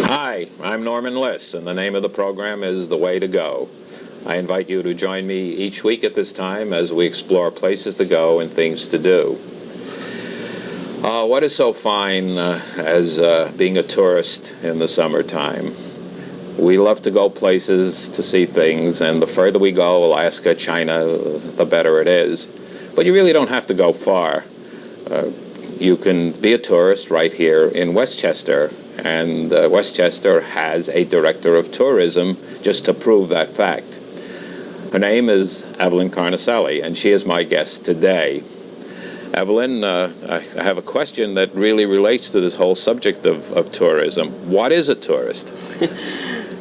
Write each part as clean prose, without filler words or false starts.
Hi, I'm Norman Liss, and the name of the program is The Way to Go. I invite you to join me each week at this time as we explore places to go and things to do. What is so fine as being a tourist in the summertime? We love to go places to see things, and the further we go, Alaska, China, the better it is. But you really don't have to go far. You can be a tourist right here in Westchester, and Westchester has a director of tourism just to prove that fact. Her name is Evelyn Carnicelli, and she is my guest today. Evelyn, I have a question that really relates to this whole subject of tourism. What is a tourist?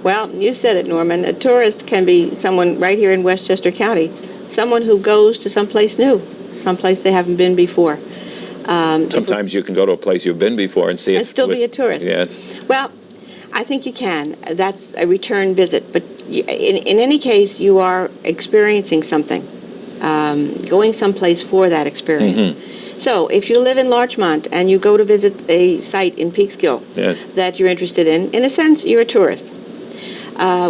Well, you said it, Norman. A tourist can be someone right here in Westchester County, someone who goes to someplace new, someplace they haven't been before. Sometimes you can go to a place you've been before and see it. And still be a tourist. Yes. Well, I think you can. That's a return visit. But in any case, you are experiencing something, going someplace for that experience. Mm-hmm. So if you live in Larchmont and you go to visit a site in Peekskill that you're interested in a sense, you're a tourist.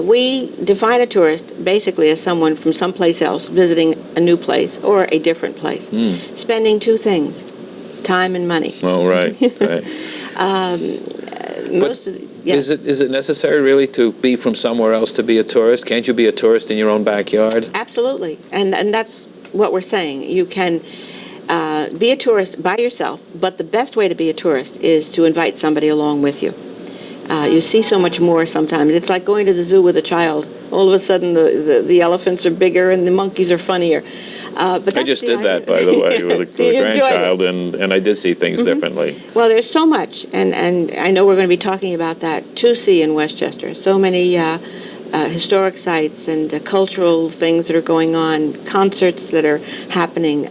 We define a tourist basically as someone from someplace else visiting a new place or a different place, spending two things. Time and money. Oh, right. Is it necessary really to be from somewhere else to be a tourist? Can't you be a tourist in your own backyard? Absolutely, and that's what we're saying. You can be a tourist by yourself, but the best way to be a tourist is to invite somebody along with you. You see so much more sometimes. It's like going to the zoo with a child. All of a sudden the elephants are bigger and the monkeys are funnier. But I just did that, by the way, with a grandchild, and I did see things differently. Well, there's so much, and I know we're going to be talking about that, to see in Westchester. So many historic sites and cultural things that are going on, concerts that are happening,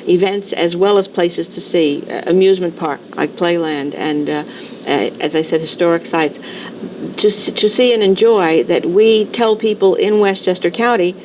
events as well as places to see, amusement park like Playland, and as I said, historic sites. To see and enjoy that we tell people in Westchester County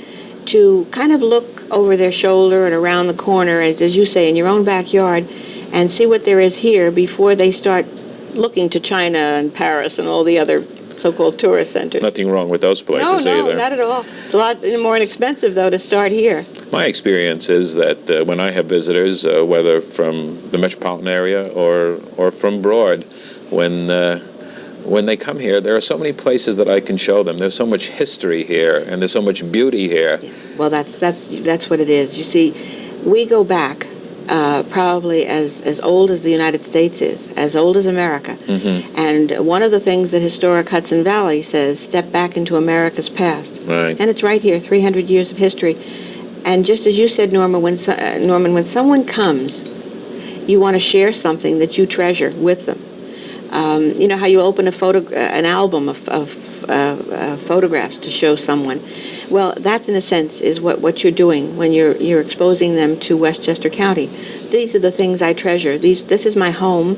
to kind of look over their shoulder and around the corner, as you say, in your own backyard, and see what there is here before they start looking to China and Paris and all the other so-called tourist centers. Nothing wrong with those places either. No, not at all. It's a lot more inexpensive, though, to start here. My experience is that when I have visitors, whether from the metropolitan area or from abroad, when they come here, there are so many places that I can show them. There's so much history here, and there's so much beauty here. Yeah. Well, that's what it is. You see, we go back probably as old as the United States is, as old as America. Mm-hmm. And one of the things that Historic Hudson Valley says, step back into America's past. Right. And it's right here, 300 years of history. And just as you said, Norman, when someone comes, you want to share something that you treasure with them. You know how you open an album of photographs to show someone. Well, that in a sense is what you're doing when you're exposing them to Westchester County. These are the things I treasure. This is my home,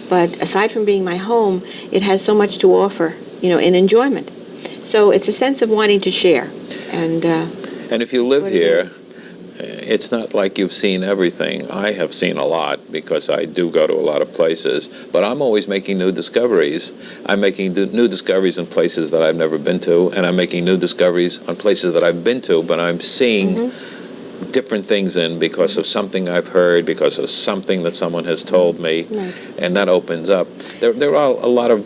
but aside from being my home, it has so much to offer, in enjoyment. So it's a sense of wanting to share. And if you live here, it's not like you've seen everything. I have seen a lot because I do go to a lot of places, but I'm always making new discoveries. I'm making new discoveries in places that I've never been to, and I'm making new discoveries on places that I've been to, but I'm seeing different things in because of something I've heard, because of something that someone has told me, and that opens up. There are a lot of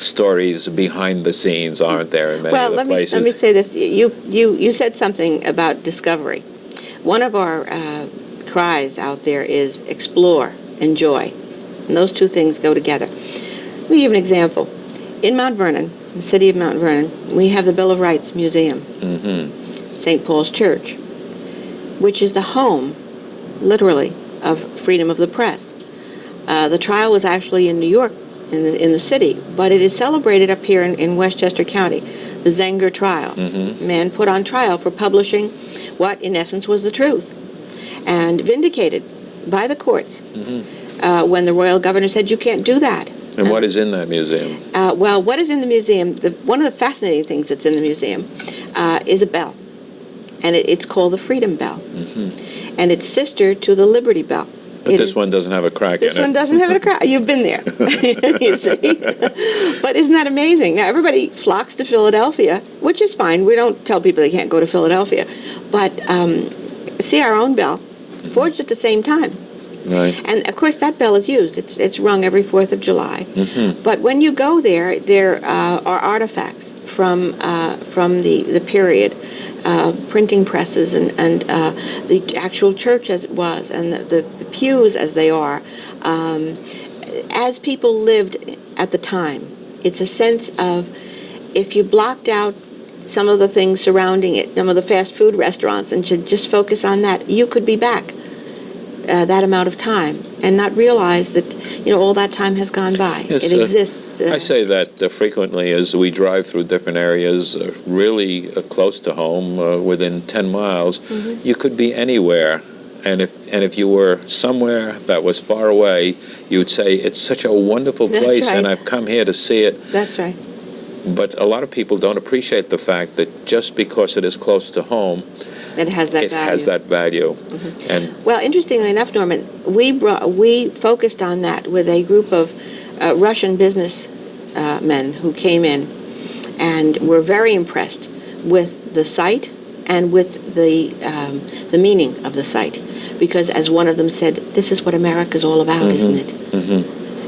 stories behind the scenes, aren't there, in many of the places? Well, let me say this. You said something about discovery. One of our cries out there is explore, enjoy. And those two things go together. Let me give an example. In Mount Vernon, the city of Mount Vernon, we have the Bill of Rights Museum, St. Paul's Church, which is the home, literally, of freedom of the press. The trial was actually in New York, in the city, but it is celebrated up here in Westchester County, the Zenger trial. Man put on trial for publishing what, in essence, was the truth, and vindicated by the courts when the royal governor said, you can't do that. And what is in that museum? Well, what is in the museum, one of the fascinating things that's in the museum is a bell, and it's called the Freedom Bell, and it's sister to the Liberty Bell. But this one doesn't have a crack in it. This one doesn't have a crack. You've been there, you see. But isn't that amazing? Now, everybody flocks to Philadelphia, which is fine. We don't tell people they can't go to Philadelphia. But see our own bell, forged at the same time. Right. And, of course, that bell is used. It's rung every 4th of July. But when you go there are artifacts from the period, printing presses and the actual church as it was, and the pews as they are. As people lived at the time, it's a sense of, if you blocked out some of the things surrounding it, some of the fast food restaurants, and should just focus on that, you could be back that amount of time and not realize that all that time has gone by. Yes, it exists. I say that frequently as we drive through different areas, really close to home, within 10 miles. You could be anywhere, and if you were somewhere that was far away, you would say, it's such a wonderful place, right. and I've come here to see it. That's right. But a lot of people don't appreciate the fact that just because it is close to home, it has that value. And well, interestingly enough, Norman, we focused on that with a group of Russian business men who came in and were very impressed with the site and with the meaning of the site, because, as one of them said, this is what America's all about, isn't it?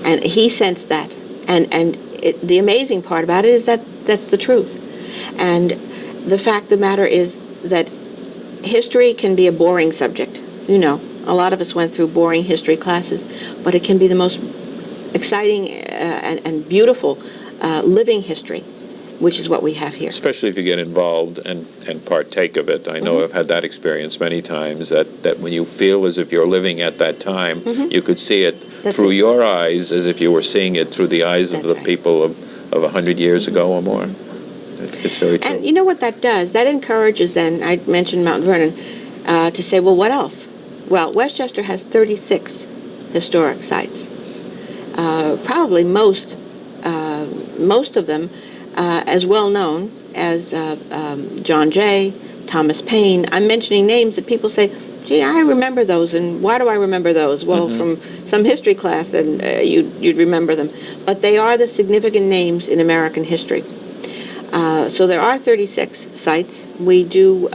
And he sensed that, and the amazing part about it is that that's the truth. And the fact of the matter is that history can be a boring subject. A lot of us went through boring history classes, but it can be the most exciting and beautiful living history, which is what we have here. especially if you get involved and partake of it. I know I've had that experience many times, that when you feel as if you're living at that time, you could see it through your eyes as if you were seeing it through the eyes of the people of 100 years ago or more. It's very true. And you know what that does? That encourages, then, I mentioned Mount Vernon, to say, well, what else? Well, Westchester has 36 historic sites. Probably most of them as well known as John Jay, Thomas Paine. I'm mentioning names that people say, gee, I remember those, and why do I remember those? Well, from some history class, and you'd remember them. But they are the significant names in American history. So there are 36 sites. We do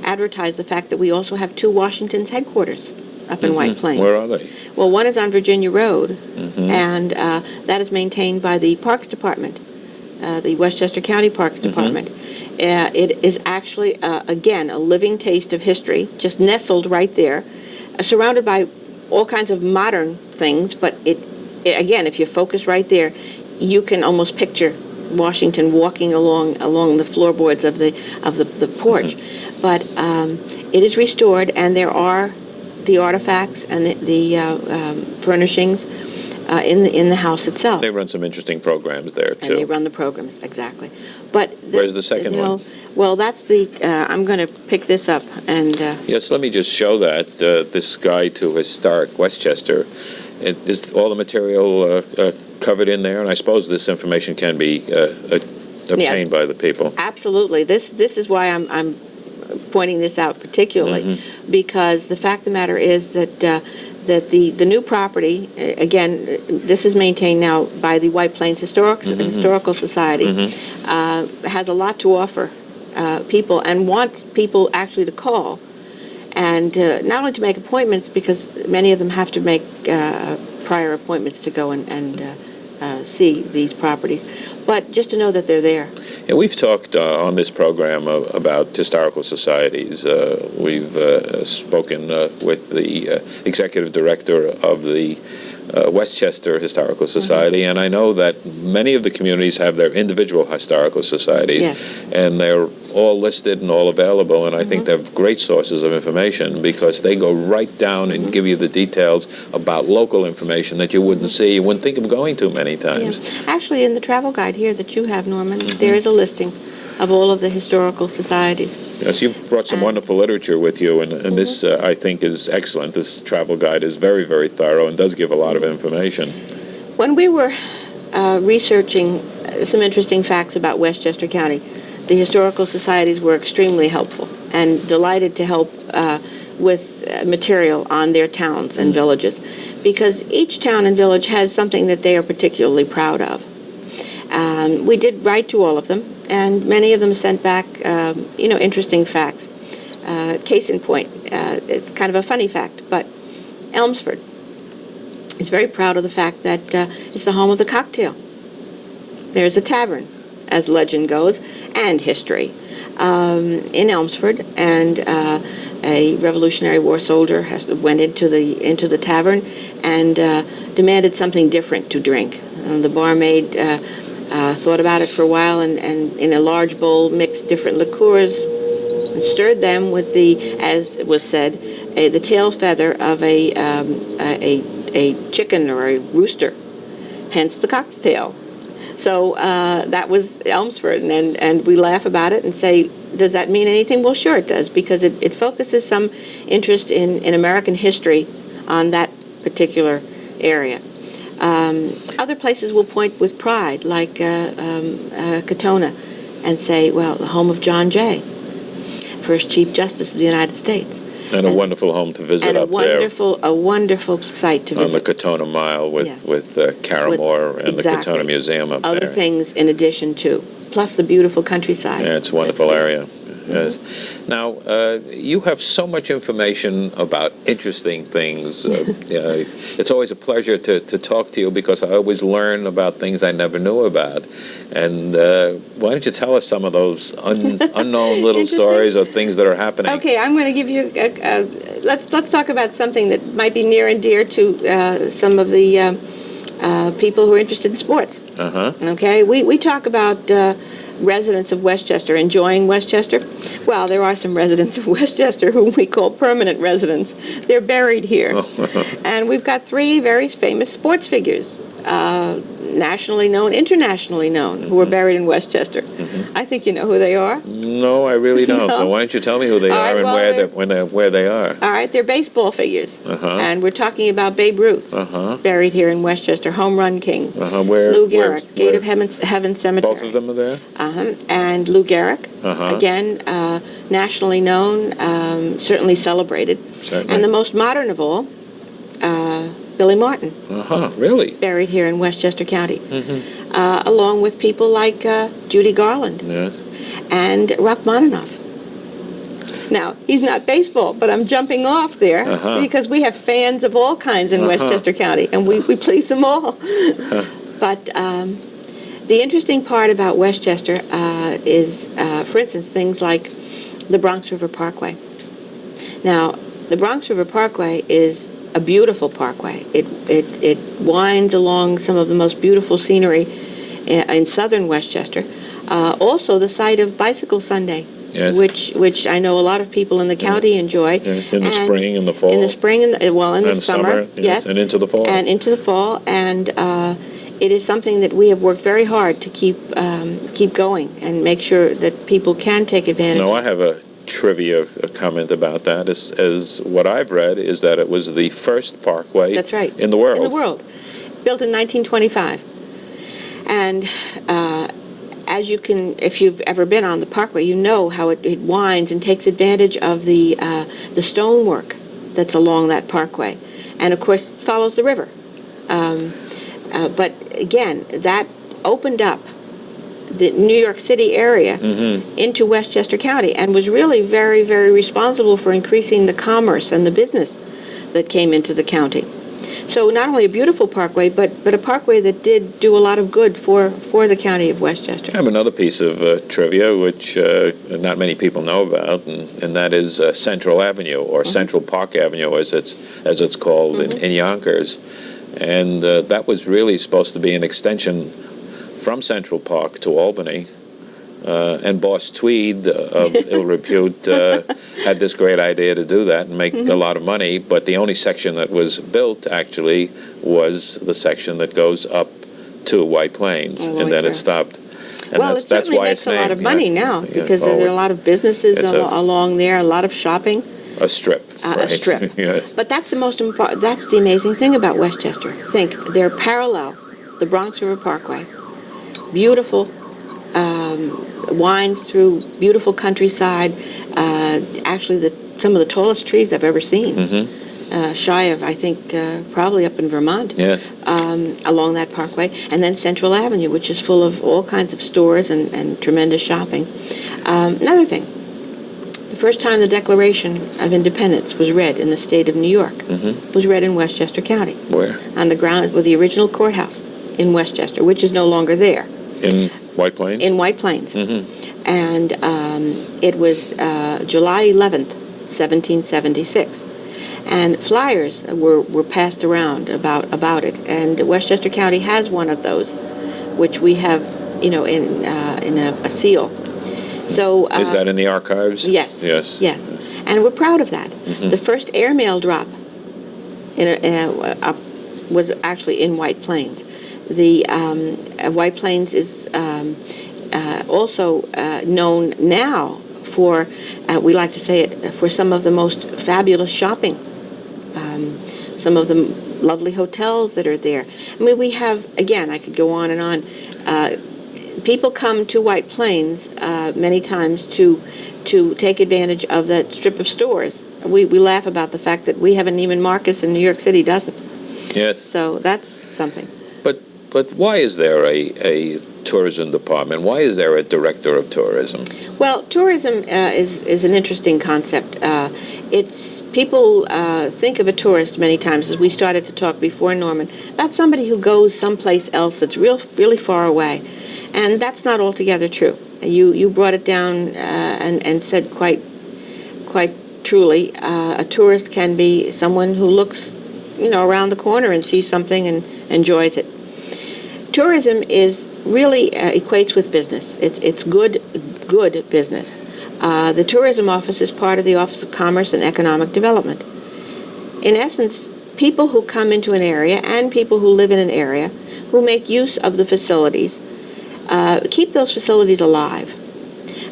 advertise the fact that we also have 2 Washington's headquarters up in White Plains. Where are they? Well, one is on Virginia Road, and that is maintained by the Parks Department, the Westchester County Parks Department. It is actually, again, a living taste of history, just nestled right there, surrounded by all kinds of modern things, but again, if you focus right there, you can almost picture Washington walking along the floorboards of the porch. But it is restored, and there are the artifacts and the furnishings in the house itself. They run some interesting programs there, too. And they run the programs, exactly. But where's the second one? Well, that's I'm going to pick this up. And yes, let me just show that, this guide to historic Westchester. Is all the material covered in there? And I suppose this information can be obtained by the people. Absolutely. This is why I'm pointing this out particularly, because the fact of the matter is that the new property, again, this is maintained now by the White Plains Historical Society, has a lot to offer people, and wants people actually to call, and not only to make appointments, because many of them have to make prior appointments to go and see these properties, but just to know that they're there. Yeah, we've talked on this program about historical societies. We've spoken with the executive director of the Westchester Historical Society, and I know that many of the communities have their individual historical societies, and they're all listed and all available, and I think they're great sources of information, because they go right down and give you the details about local information that you wouldn't see, you wouldn't think of going to many times. Yeah. Actually, in the travel guide here that you have, Norman, there is a listing of all of the historical societies. Yes, you brought some wonderful literature with you, and this, I think, is excellent. This travel guide is very, very thorough and does give a lot of information. When we were researching some interesting facts about Westchester County, the historical societies were extremely helpful and delighted to help with material on their towns and villages, because each town and village has something that they are particularly proud of. We did write to all of them, and many of them sent back, interesting facts. Case in point, it's kind of a funny fact, but Elmsford is very proud of the fact that it's the home of the cocktail. There's a tavern, as legend goes, and history, in Elmsford, and a Revolutionary War soldier went into the tavern and demanded something different to drink. The barmaid thought about it for a while, and in a large bowl mixed different liqueurs and stirred them with as it was said, the tail feather of a chicken or a rooster, hence the cocktail. So that was Elmsford, and we laugh about it and say, does that mean anything? Well, sure it does, because it focuses some interest in American history on that particular area. Other places will point with pride, like Katona, and say, well, the home of John Jay, first Chief Justice of the United States. And a wonderful home to visit up there. A wonderful site to visit. On the Katona Mile with Caramore and the Katona Museum up there. Other things in addition to, plus the beautiful countryside. Yeah, it's a wonderful area. Yes. Now, you have so much information about interesting things. It's always a pleasure to talk to you, because I always learn about things I never knew about. And why don't you tell us some of those unknown little stories or things that are happening? Okay, I'm going to give you. Let's talk about something that might be near and dear to some of the people who are interested in sports. Okay, we talk about residents of Westchester enjoying Westchester. Well, there are some residents of Westchester whom we call permanent residents. They're buried here. And we've got three very famous sports figures, nationally known, internationally known, who are buried in Westchester. I think you know who they are. No, I really don't. No. So why don't you tell me who they are and where they are? All right, they're baseball figures. And we're talking about Babe Ruth, buried here in Westchester, home run king. Lou Gehrig, Gate of Heaven Cemetery. Both of them are there? And Lou Gehrig, again, nationally known, certainly celebrated. Certainly. And the most modern of all, Billy Martin. Really? Buried here in Westchester County. Along with people like Judy Garland. Yes. And Rachmaninoff. Now, he's not baseball, but I'm jumping off there because we have fans of all kinds in Westchester County, and we please them all. But the interesting part about Westchester is, for instance, things like the Bronx River Parkway. Now, the Bronx River Parkway is a beautiful parkway. It winds along some of the most beautiful scenery in southern Westchester. Also, the site of Bicycle Sunday, which I know a lot of people in the county enjoy. In the spring and the fall. In the spring and the summer, yes, and into the fall. And it is something that we have worked very hard to keep going and make sure that people can take advantage. No, I have a trivia comment about that. As what I've read is that it was the first parkway. That's right. In the world. In the world, built in 1925, and as you can, if you've ever been on the parkway, you know how it winds and takes advantage of the stonework that's along that parkway, and of course follows the river. But again, that opened up the New York City area into Westchester County, and was really very, very responsible for increasing the commerce and the business that came into the county. So not only a beautiful parkway, but a parkway that did do a lot of good for the county of Westchester. I have another piece of trivia which not many people know about, and that is Central Avenue, or Central Park Avenue as it's called in Yonkers. And that was really supposed to be an extension from Central Park to Albany, and Boss Tweed of ill repute had this great idea to do that and make a lot of money, but the only section that was built actually was the section that goes up to White Plains, and then it stopped. And well, it certainly makes a lot of money now, because there are a lot of businesses along there, a lot of shopping. A strip. A strip. Yes. But that's the most important. That's the amazing thing about Westchester. Think, they're parallel, the Bronx River Parkway. Beautiful, winds through beautiful countryside. Actually, some of the tallest trees I've ever seen. Shy of, I think, probably up in Vermont. Yes. Along that parkway. And then Central Avenue, which is full of all kinds of stores and tremendous shopping. Another thing, the first time the Declaration of Independence was read in the state of New York was read in Westchester County. Where? On the ground with the original courthouse in Westchester, which is no longer there. In White Plains? In White Plains. And it was July 11th, 1776. And flyers were passed around about it. And Westchester County has one of those, which we have, in a seal. So is that in the archives? Yes. Yes. Yes. And we're proud of that. The first airmail drop was actually in White Plains. The White Plains is also known now for, we like to say it, for some of the most fabulous shopping. Some of the lovely hotels that are there. I mean, we have, again, I could go on and on. People come to White Plains many times to take advantage of that strip of stores. We laugh about the fact that we have a Neiman Marcus and New York City doesn't. Yes. So that's something. But why is there a tourism department? Why is there a director of tourism? Well, tourism is an interesting concept. It's people think of a tourist many times, as we started to talk before, Norman, about somebody who goes someplace else that's really far away, and that's not altogether true. You brought it down and said quite truly, a tourist can be someone who looks, around the corner and sees something and enjoys it. Tourism is really equates with business. It's good business. The tourism office is part of the Office of Commerce and Economic Development. In essence, people who come into an area and people who live in an area who make use of the facilities keep those facilities alive.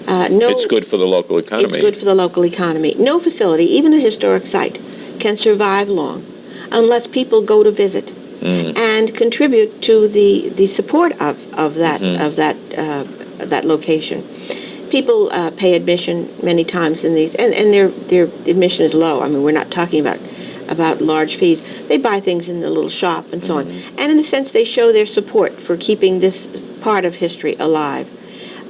It's good for the local economy. It's good for the local economy. No facility, even a historic site, can survive long unless people go to visit and contribute to the support of that location. People pay admission many times in these, and their admission is low. I mean, we're not talking about large fees. They buy things in the little shop and so on. And in a sense, they show their support for keeping this part of history alive.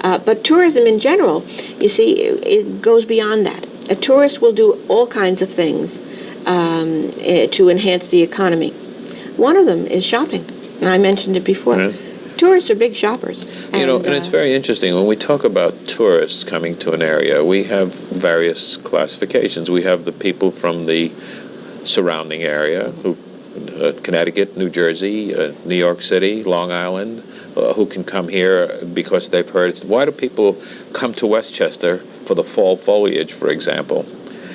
But tourism in general, you see, it goes beyond that. A tourist will do all kinds of things to enhance the economy. One of them is shopping, and I mentioned it before. Tourists are big shoppers. And it's very interesting. When we talk about tourists coming to an area, we have various classifications. We have the people from the surrounding area, Connecticut, New Jersey, New York City, Long Island, who can come here because they've heard. Why do people come to Westchester for the fall foliage, for example?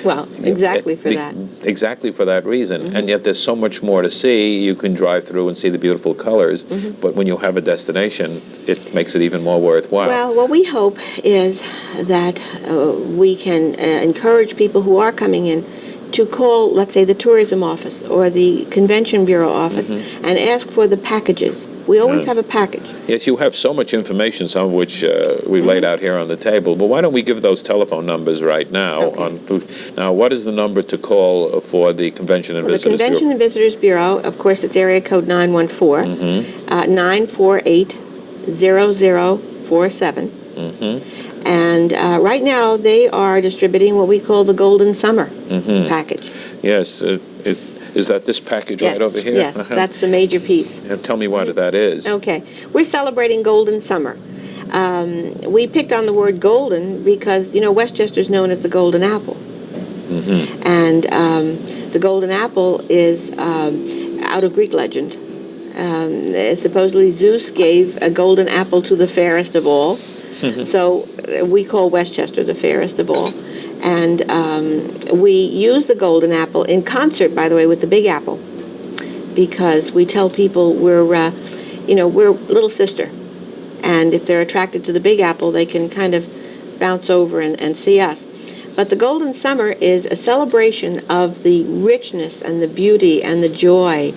Well, exactly for that. Exactly for that reason. And yet there's so much more to see. You can drive through and see the beautiful colors, but when you have a destination, it makes it even more worthwhile. Well, what we hope is that we can encourage people who are coming in to call, let's say, the tourism office or the convention bureau office and ask for the packages. We always have a package. Yes, you have so much information, some of which we laid out here on the table. But why don't we give those telephone numbers right now? Okay. Now, what is the number to call for the Convention and Visitors Bureau? The Convention and Visitors Bureau, of course, it's area code 948-948-0047. And right now, they are distributing what we call the Golden Summer package. Yes. Is that this package right over here? Yes, that's the major piece. And tell me what that is. Okay. We're celebrating Golden Summer. We picked on the word golden because, Westchester's known as the Golden Apple. And the Golden Apple is out of Greek legend. Supposedly Zeus gave a golden apple to the fairest of all. So we call Westchester the fairest of all. And we use the golden apple in concert, by the way, with the Big Apple, because we tell people we're little sister, and if they're attracted to the Big Apple, they can kind of bounce over and see us. But the Golden Summer is a celebration of the richness and the beauty and the joy.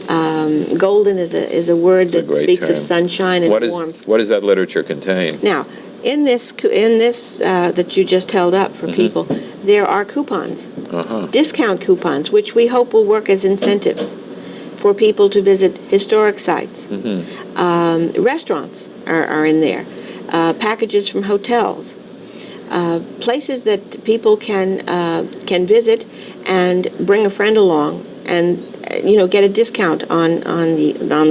Golden is a word that speaks of sunshine and warmth. What does that literature contain? Now, in this that you just held up for people, there are coupons, Uh-huh. discount coupons, which we hope will work as incentives for people to visit historic sites. Restaurants are in there, packages from hotels, places that people can visit and bring a friend along, and get a discount on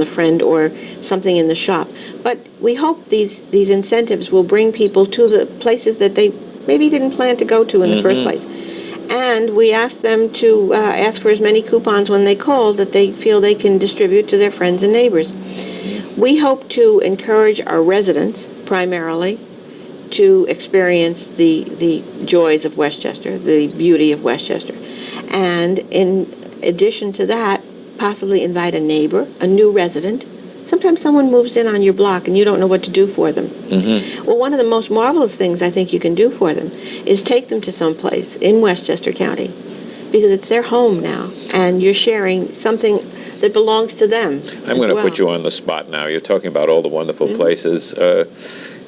the friend or something in the shop. But we hope these incentives will bring people to the places that they maybe didn't plan to go to in the first place. And we ask them to ask for as many coupons when they call that they feel they can distribute to their friends and neighbors. We hope to encourage our residents, primarily, to experience the joys of Westchester, the beauty of Westchester. And in addition to that, possibly invite a neighbor, a new resident. Sometimes someone moves in on your block and you don't know what to do for them. Well, one of the most marvelous things I think you can do for them is take them to some place in Westchester County, because it's their home now, and you're sharing something that belongs to them. I'm going to put you on the spot now. You're talking about all the wonderful places.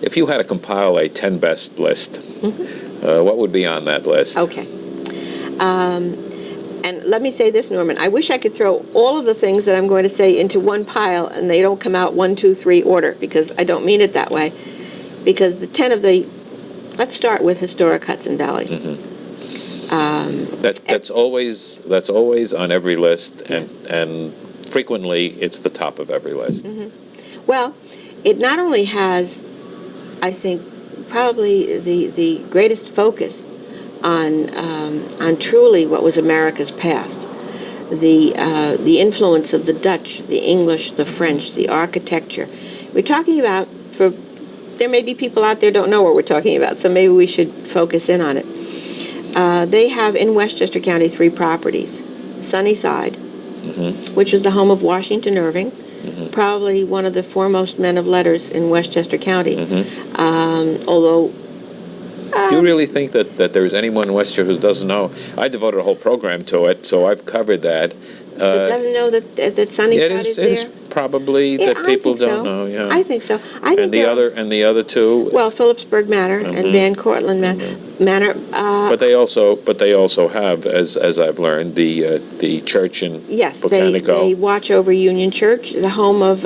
If you had to compile a 10 best list, what would be on that list? Okay. And let me say this, Norman. I wish I could throw all of the things that I'm going to say into one pile and they don't come out 1, 2, 3 order, because I don't mean it that way. Because the 10 of the... Let's start with historic Hudson Valley. That's always on every list, and frequently it's the top of every list. Well, it not only has, I think, probably the greatest focus on truly what was America's past, the influence of the Dutch, the English, the French, the architecture. We're talking about, there may be people out there don't know what we're talking about, so maybe we should focus in on it. They have in Westchester County 3 properties. Sunnyside, which was the home of Washington Irving, probably one of the foremost men of letters in Westchester County. Although... Do you really think that there's anyone in Westchester who doesn't know? I devoted a whole program to it, so I've covered that. Doesn't know that Sunnyside is there? It is probably that people don't know. Yeah, I think so. I think the other two. Well, Phillipsburg Manor and Van Cortlandt Manor. But they also have, as I've learned, the church in Botanico. They watch over Union Church, the home of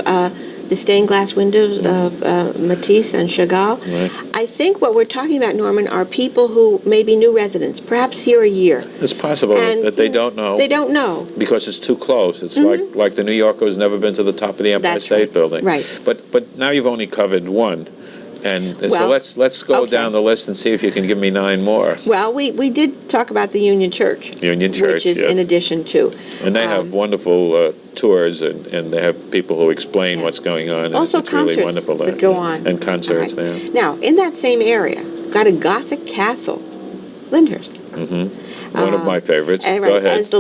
the stained glass windows of Matisse and Chagall. Right. I think what we're talking about, Norman, are people who may be new residents, perhaps here a year. It's possible that they don't know. They don't know. Because it's too close. It's like the New Yorker who's never been to the top of the Empire State Building. Right. But now you've only covered one. And so let's go down the list and see if you can give me 9 more. Well, we did talk about the Union Church. Union Church, which is in addition to. And they have wonderful tours, and they have people who explain what's going on. Also it's concerts really wonderful that go on. And concerts there. Now, in that same area, got a Gothic castle, Lyndhurst. One of my favorites. Right, go ahead. as the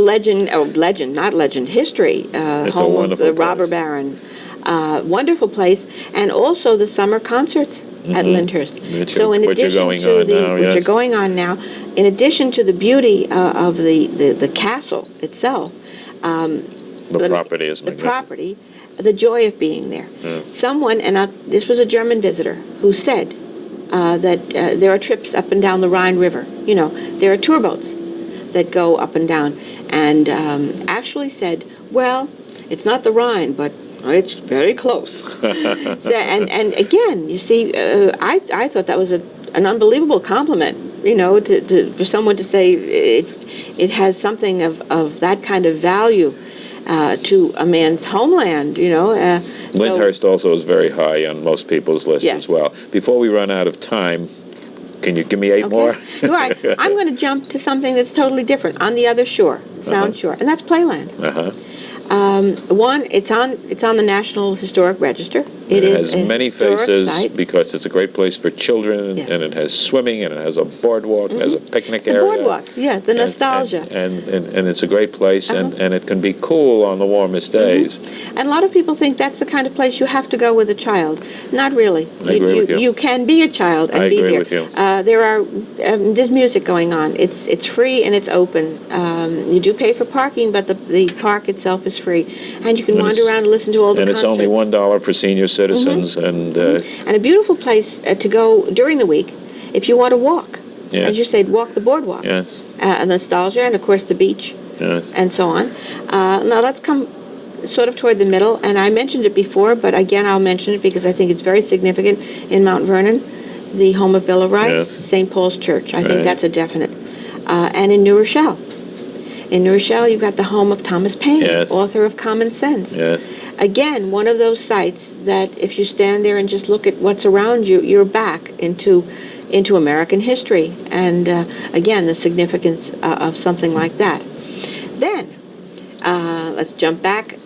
history, it's home a wonderful of the robber baron. Wonderful place, and also the summer concerts at Lyndhurst. Which are going on now, in addition to the beauty of the castle itself, the property is magnificent. The property, the joy of being there. Yeah. Someone, and this was a German visitor, who said that there are trips up and down the Rhine River. There are tour boats that go up and down, and actually said, well, it's not the Rhine, but it's very close. and again, you see, I thought that was an unbelievable compliment, for someone to say it has something of that kind of value to a man's homeland, Lyndhurst also is very high on most people's lists as well. Before we run out of time, can you give me 8 more? All right. I'm going to jump to something that's totally different, on the other shore, Sound Shore, and that's Playland. One, it's on the National Historic Register. It has many faces site. Because it's a great place for children, and it has swimming, and it has a boardwalk, and it has a picnic area. The boardwalk, the nostalgia. And it's a great place, and it can be cool on the warmest days. And a lot of people think that's the kind of place you have to go with a child. Not really. I agree with you. You can be a child and be there. I agree with you. There's music going on. It's free and it's open. You do pay for parking, but the park itself is free, and you can wander around and listen to all the concerts. And it's only $1 for senior citizens, and a beautiful place to go during the week if you want to walk. Yes. As you said, walk the boardwalk. Yes. Nostalgia, and of course the beach, Yes. and so on. Now let's come sort of toward the middle, and I mentioned it before, but again I'll mention it because I think it's very significant in Mount Vernon, the home of Bill of Rights, Yes. St. Paul's Church. I think Right. that's a definite. And in New Rochelle. In New Rochelle, you've got the home of Thomas Paine, Yes. author of Common Sense. Yes. Again, one of those sites that if you stand there and just look at what's around you, you're back into American history. And again, the significance of something like that. Then, let's jump back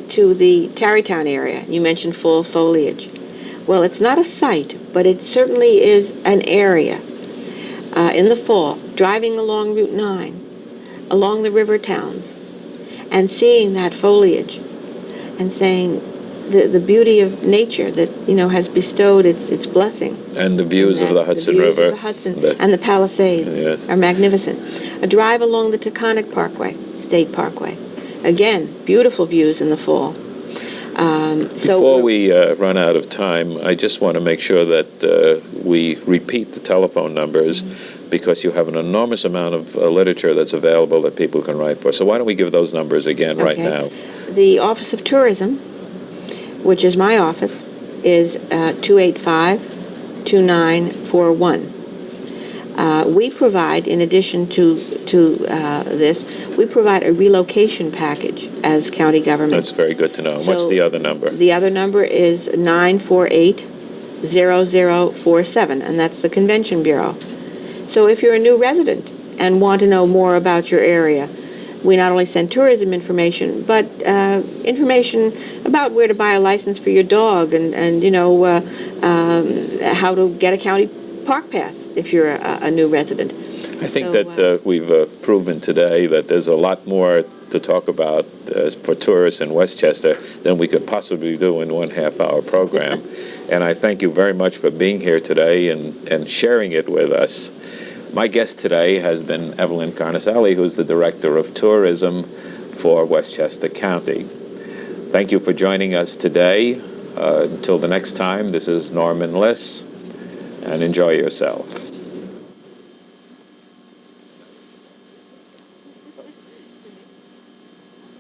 to the Tarrytown area. You mentioned fall foliage. Well, it's not a site, but it certainly is an area in the fall, driving along Route 9, along the river towns, and seeing that foliage and saying the beauty of nature that, has bestowed its blessing. And the views of the Hudson the views River. of the Hudson and the Palisades Yes. are magnificent. A drive along the Taconic Parkway, State Parkway. Again, beautiful views in the fall. Before we run out of time, I just want to make sure that we repeat the telephone numbers because you have an enormous amount of literature that's available that people can write for. So why don't we give those numbers again right now? The Office of Tourism, which is my office, is 285-2941. We provide, in addition to this, we provide a relocation package as county government. That's very good to know. What's the other number? The other number is 948-0047, and that's the Convention Bureau. So if you're a new resident and want to know more about your area, we not only send tourism information, but information about where to buy a license for your dog and how to get a county park pass if you're a new resident. I think that we've proven today that there's a lot more to talk about for tourists in Westchester than we could possibly do in 1.5 hour program. And I thank you very much for being here today and sharing it with us. My guest today has been Evelyn Carnicelli, who's the Director of Tourism for Westchester County. Thank you for joining us today. Until the next time, this is Norman Liss, and enjoy yourself.